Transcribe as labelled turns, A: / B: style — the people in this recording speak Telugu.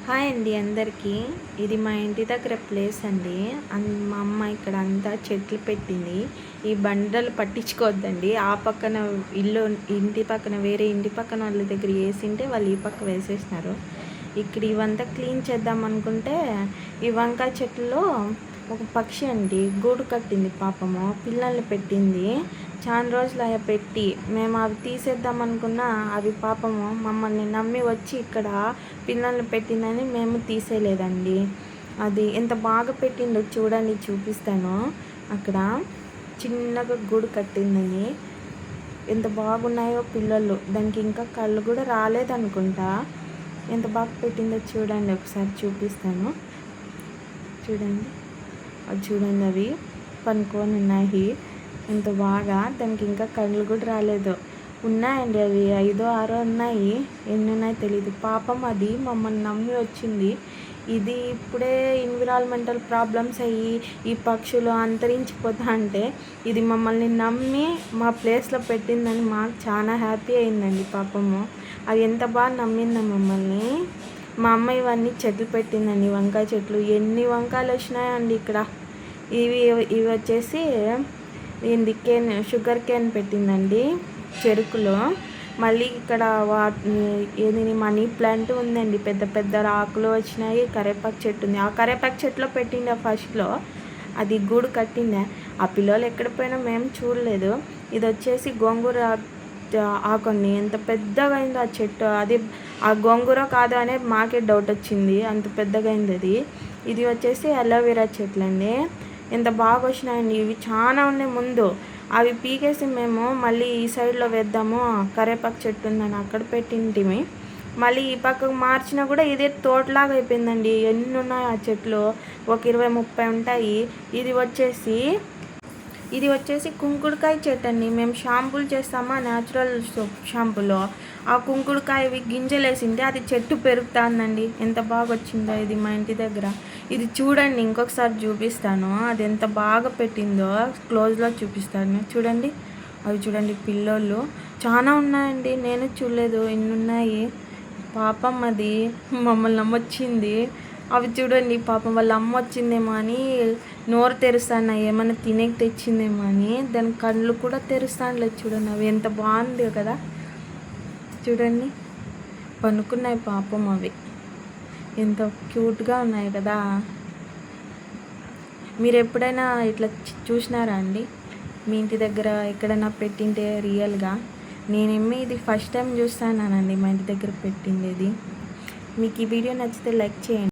A: హాయ్ అండి అందరికీ. ఇది మా ఇంటి దగ్గర ప్లేస్ అండి. మా అమ్మ ఇక్కడ అంతా చెట్లు పెట్టింది. ఈ బండలు పట్టించుకోవద్దండి. ఆ పక్కన ఇంటి పక్కన వేరే ఇంటి పక్కన వాళ్ళ దగ్గర వేసింటే వాళ్ళు ఈ పక్క వేసేసినారు. ఇక్కడ ఇవంతా క్లీన్ చేద్దాం అనుకుంటే ఈ వంకాయ చెట్లలో ఒక పక్షి అండి గూడు కట్టింది. పాపము పిల్లల్ని పెట్టింది. చాలా రోజులు అయ్యా పెట్టి మేము అవి తీసేద్దాం అనుకున్నా అవి పాపము మమ్మల్ని నమ్మి వచ్చి ఇక్కడ పిల్లల్ని పెట్టిందని మేము తీసేయలేదండి. అది ఎంత బాగా పెట్టిందో చూడండి, చూపిస్తాను. అక్కడ చిన్నగా గూడు కట్టిందని ఎంత బాగున్నాయో పిల్లలు. దానికి ఇంకా కళ్ళు కూడా రాలేదనుకుంటా. ఎంత బాగా పెట్టిందో చూడండి, ఒకసారి చూపిస్తాను. చూడండి, అది చూడండి, అవి పనుకొని ఉన్నాయి ఎంత బాగా. దానికి ఇంకా కళ్ళు కూడా రాలేదు. ఉన్నాయండి అవి 5, 6 ఉన్నాయి. ఎన్ని ఉన్నాయో తెలీదు. పాపం అది మమ్మల్ని నమ్మి వచ్చింది. ఇది ఇప్పుడే ఎన్విరాన్మెంటల్ ప్రాబ్లమ్స్ అయ్యి ఈ పక్షులు అంతరించిపోతా అంటే ఇది మమ్మల్ని నమ్మి మా ప్లేస్లో పెట్టిందని మాకు చాలా హ్యాపీ అయిందండి. పాపము అది ఎంత బాగా నమ్మిందో మమ్మల్ని. మా అమ్మ ఇవన్నీ చెట్లు పెట్టిందండి, వంకాయ చెట్లు. ఎన్ని వంకాయలు వచ్చినాయండి ఇక్కడ. ఇవి వచ్చేసి షుగర్ కేన్ పెట్టిందండి చెరుకులో. మళ్ళీ ఇక్కడ ఏది మనీ ప్లాంట్ ఉందండి. పెద్ద పెద్ద ఆకులు వచ్చినాయి. కరేపాకు చెట్టు ఉంది. ఆ కరేపాకు చెట్టులో పెట్టిండే ఫస్ట్లో అది గూడు కట్టిందే. ఆ పిల్లలు ఎక్కడ పోయినా మేము చూడలేదు. ఇది వచ్చేసి గోంగూర ఆకుని ఎంత పెద్దగా అయిందో ఆ చెట్టు. అది ఆ గోంగూర కాదు అనేది మాకే డౌట్ వచ్చింది, అంత పెద్దగా అయింది అది. ఇది వచ్చేసి అలోవెరా చెట్లు అండి. ఎంత బాగా వచ్చినాయండి. ఇవి చాలా ఉన్నాయి ముందు. అవి పీకేసి మేము మళ్ళీ ఈ సైడ్లో వేద్దాము, కరేపాకు చెట్టు ఉందని అక్కడ పెట్టింటిమి. మళ్ళీ ఈ పక్కకు మార్చినా కూడా ఇదే తోటలాగా అయిపోయిందండి. ఎన్ని ఉన్నాయి ఆ చెట్లు, ఒక 20-30 ఉంటాయి. ఇది వచ్చేసి కుంకుడుకాయ చెట్టు అండి. మేము షాంపూలు చేస్తామా న్యాచురల్ సోప్ షాంపూలో, ఆ కుంకుడుకాయవి గింజలు వేసింటే అది చెట్టు పెరుగుతుందండి. ఎంత బాగా వచ్చిందో ఇది మా ఇంటి దగ్గర. ఇది చూడండి, ఇంకొకసారి చూపిస్తాను. అది ఎంత బాగా పెట్టిందో క్లోజ్లో చూపిస్తాను. చూడండి, అవి చూడండి పిల్లోళ్ళు చాలా ఉన్నాయండి. నేను చూడలేదు ఎన్ని ఉన్నాయి. పాపం అది మమ్మల్ని నమ్మొచ్చింది. అవి చూడండి, పాపం వాళ్ళ అమ్మ వచ్చిందేమో అని నోరు తెరుస్తాను, ఏమైనా తినేకి తెచ్చిందేమో అని. దాని కళ్ళు కూడా తెరుస్తానులేదు. చూడండి, అవి ఎంత బాగుంది కదా. చూడండి, పనుకున్నాయి పాపం. అవి ఎంత క్యూట్గా ఉన్నాయి కదా. మీరు ఎప్పుడైనా ఇట్లా చూసినారా అండి మీ ఇంటి దగ్గర ఎక్కడైనా పెట్టింటే రియల్గా? నేనేమి ఇది ఫస్ట్ టైం చూస్తానండి మా ఇంటి దగ్గర పెట్టిండేది. మీకు ఈ వీడియో నచ్చితే లైక్ చేయండి.